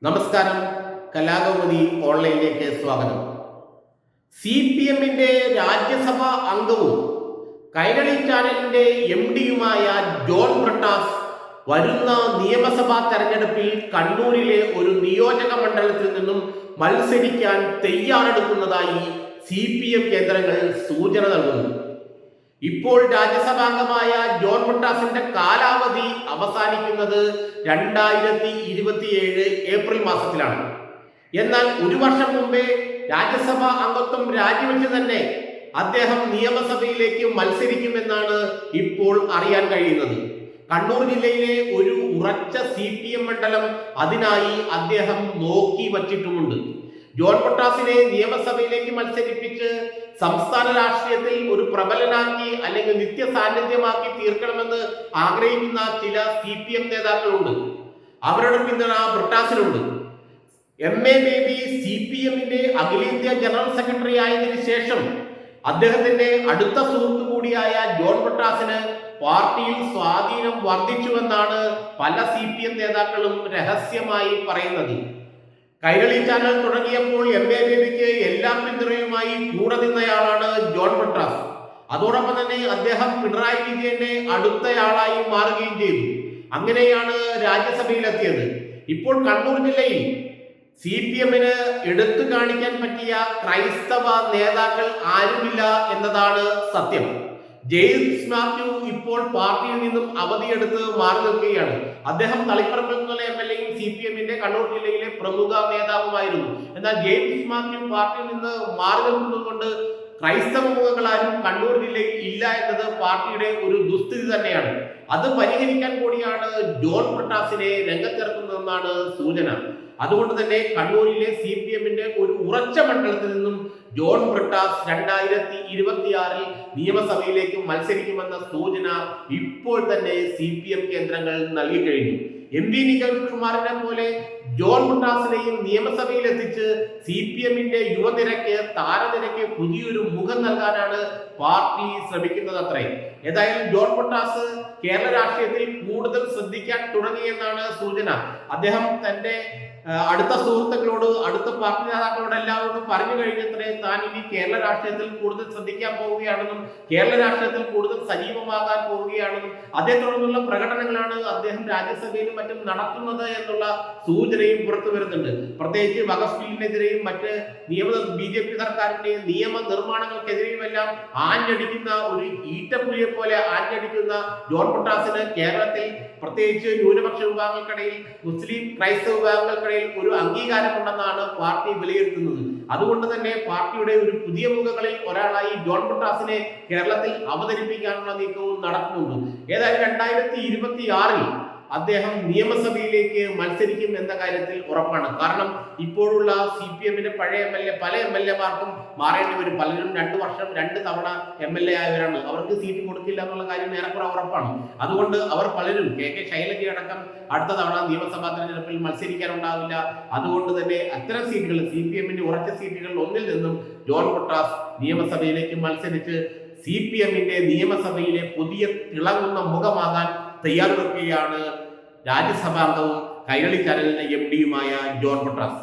നമസ്കാരം. കലാകൗമുദി ഓൺലൈനിലേക്ക് സ്വാഗതം. CPM-ന്റെ രാജ്യസഭാ അംഗവും കൈരളി ചാനലിന്റെ MD-യുമായ ജോൺ ബ്രിട്ടാസ് വരുന്ന നിയമസഭാ തെരഞ്ഞെടുപ്പിൽ കണ്ണൂരിലെ ഒരു നിയോജക മണ്ഡലത്തിൽ നിന്നും മത്സരിക്കാൻ തയ്യാറെടുക്കുന്നതായി CPM കേന്ദ്രങ്ങൾ സൂചന നൽകുന്നു. ഇപ്പോൾ രാജ്യസഭാംഗമായ ജോൺ ബ്രിട്ടാസിന്റെ കാലാവധി അവസാനിക്കുന്നത് 2027 ഏപ്രിൽ മാസത്തിലാണ്. എന്നാൽ ഒരു വർഷം മുമ്പേ രാജ്യസഭാ അംഗത്വം രാജിവെച്ച് തന്നെ അദ്ദേഹം നിയമസഭയിലേക്ക് മത്സരിക്കുമെന്നാണ് ഇപ്പോൾ അറിയാൻ കഴിയുന്നത്. കണ്ണൂർ ജില്ലയിലെ ഒരു ഉറച്ച CPM മണ്ഡലം അതിനായി അദ്ദേഹം നോക്കി വച്ചിട്ടുമുണ്ട്. ജോൺ ബ്രിട്ടാസിനെ നിയമസഭയിലേക്ക് മത്സരിപ്പിച്ച് സംസ്ഥാന രാഷ്ട്രീയത്തിൽ ഒരു പ്രബലനാക്കി അല്ലെങ്കിൽ നിത്യ സാന്നിധ്യമാക്കി തീർക്കണമെന്ന് ആഗ്രഹിക്കുന്ന ചില CPM നേതാക്കളുണ്ട്. അവരുടെ പിന്തുണ ബ്രിട്ടാസിനുണ്ട്. MA ബേബി CPM-ന്റെ അഖിലേന്ത്യാ ജനറൽ സെക്രട്ടറി ആയതിനു ശേഷം അദ്ദേഹത്തിന്റെ അടുത്ത സുഹൃത്തു കൂടിയായ ജോൺ ബ്രിട്ടാസിന് പാർട്ടിയിൽ സ്വാധീനം വർദ്ധിച്ചുവെന്നാണ് പല CPM നേതാക്കളും രഹസ്യമായി പറയുന്നത്. കൈരളി ചാനൽ തുടങ്ങിയപ്പോൾ MA ബേബിക്ക് എല്ലാ പിന്തുണയുമായി കൂടെ നിന്നയാളാണ് ജോൺ ബ്രിട്ടാസ്. അതോടൊപ്പം തന്നെ അദ്ദേഹം പിണറായി വിജയന്റെ അടുത്തയാളായി മാറുകയും ചെയ്തു. അങ്ങനെയാണ് രാജ്യസഭയിലെത്തിയത്. ഇപ്പോൾ കണ്ണൂർ ജില്ലയിൽ CPM-ന് എടുത്തു കാണിക്കാൻ പറ്റിയ ക്രൈസ്തവ നേതാക്കൾ ആരുമില്ല എന്നതാണ് സത്യം. ജെയിംസ് മാത്യു ഇപ്പോൾ പാർട്ടിയിൽ നിന്നും അവധിയെടുത്ത് മാറി നിൽക്കുകയാണ്. അദ്ദേഹം തളിപ്പറമ്പിൽ നിന്നുള്ള MLA-യും CPM-ന്റെ കണ്ണൂർ ജില്ലയിലെ പ്രമുഖ നേതാവുമായിരുന്നു. എന്നാൽ ജെയിംസ് മാത്യു പാർട്ടിയിൽ നിന്ന് മാറി നിൽക്കുന്നത് കൊണ്ട് ക്രൈസ്തവ മുഖങ്ങളാരും കണ്ണൂർ ജില്ലയിൽ ഇല്ല എന്നത് പാർട്ടിയുടെ ഒരു ദുസ്ഥിതി തന്നെയാണ്. അത് പരിഹരിക്കാൻ കൂടിയാണ് ജോൺ ബ്രിട്ടാസിനെ രംഗത്തിറക്കുന്നതെന്നാണ് സൂചന. അതുകൊണ്ട് തന്നെ കണ്ണൂരിലെ CPM-ന്റെ ഒരു ഉറച്ച മണ്ഡലത്തിൽ നിന്നും ജോൺ ബ്രിട്ടാസ് 2026 നിയമസഭയിലേക്ക് മത്സരിക്കുമെന്ന സൂചന ഇപ്പോൾ തന്നെ CPM കേന്ദ്രങ്ങൾ നൽകി കഴിഞ്ഞു. MV നികേഷ് കുമാറിനെ പോലെ ജോൺ ബ്രിട്ടാസിനെയും നിയമസഭയിൽ എത്തിച്ച് CPM-ന്റെ യുവനിരയ്ക്ക് താരനിരയ്ക്ക് പുതിയൊരു മുഖം നൽകാനാണ് പാർട്ടി ശ്രമിക്കുന്നത് അത്രേ. ഏതായാലും ജോൺ ബ്രിട്ടാസ് കേരള രാഷ്ട്രീയത്തിൽ കൂടുതൽ ശ്രദ്ധിക്കാൻ തുടങ്ങിയെന്നാണ് സൂചന. അദ്ദേഹം തന്റെ അടുത്ത സുഹൃത്തുക്കളോട് അടുത്ത പാർട്ടി നേതാക്കളോട് എല്ലാവരോടും പറഞ്ഞു കഴിഞ്ഞത്രേ താൻ ഇനി കേരള രാഷ്ട്രീയത്തിൽ കൂടുതൽ ശ്രദ്ധിക്കാൻ പോവുകയാണെന്നും കേരള രാഷ്ട്രീയത്തിൽ കൂടുതൽ സജീവമാകാൻ പോവുകയാണെന്നും അതേ തുടർന്നുള്ള പ്രകടനങ്ങളാണ് അദ്ദേഹം രാജ്യസഭയിലും മറ്റും നടത്തുന്നത് എന്നുള്ള സൂചനയും പുറത്തു വരുന്നുണ്ട്. പ്രത്യേകിച്ച് വഖഫ് ബില്ലിനെതിരെയും മറ്റ് BJP സർക്കാരിന്റെ നിയമ നിർമ്മാണങ്ങൾക്കെതിരെയുമെല്ലാം ആഞ്ഞടിക്കുന്ന ഒരു ഈറ്റപ്പുലിയെ പോലെ ആഞ്ഞടിക്കുന്ന ജോൺ ബ്രിട്ടാസിന് കേരളത്തിൽ പ്രത്യേകിച്ച് ന്യൂനപക്ഷ വിഭാഗങ്ങൾക്കിടയിൽ മുസ്ലിം ക്രൈസ്തവ വിഭാഗങ്ങൾക്കിടയിൽ ഒരു അംഗീകാരമുണ്ടെന്നാണ് പാർട്ടി വിലയിരുത്തുന്നത്. അതുകൊണ്ട് തന്നെ പാർട്ടിയുടെ ഒരു പുതിയ മുഖങ്ങളിൽ ഒരാളായി ജോൺ ബ്രിട്ടാസിനെ കേരളത്തിൽ അവതരിപ്പിക്കാനുള്ള നീക്കവും നടക്കുന്നുണ്ട്. ഏതായാലും 2026 അദ്ദേഹം നിയമസഭയിലേക്ക് മത്സരിക്കും എന്ന കാര്യത്തിൽ ഉറപ്പാണ്. കാരണം ഇപ്പോഴുള്ള CPM-ന്റെ പഴയ പല MLA-മാർക്കും മാറേണ്ടി വരും. പലരും 2 വർഷം 2 തവണ MLA ആയവരാണ്. അവർക്ക് സീറ്റ് കൊടുക്കില്ല എന്നുള്ള കാര്യം ഏറെക്കുറെ ഉറപ്പാണ്. അതുകൊണ്ട് അവർ പലരും KK ശൈലജ അടക്കം അടുത്ത തവണ നിയമസഭാ തെരഞ്ഞെടുപ്പിൽ മത്സരിക്കാനുണ്ടാവില്ല. അതുകൊണ്ട് തന്നെ അത്തരം സീറ്റുകൾ CPM-ന്റെ ഉറച്ച സീറ്റുകളിൽ ഒന്നിൽ നിന്നും ജോൺ ബ്രിട്ടാസ് നിയമസഭയിലേക്ക് മത്സരിച്ച് CPM-ന്റെ നിയമസഭയിലെ പുതിയ തിളങ്ങുന്ന മുഖമാകാൻ തയ്യാറെടുക്കുകയാണ് രാജ്യസഭാംഗവും കൈരളി ചാനലിന്റെ MD-യുമായ ജോൺ ബ്രിട്ടാസ്.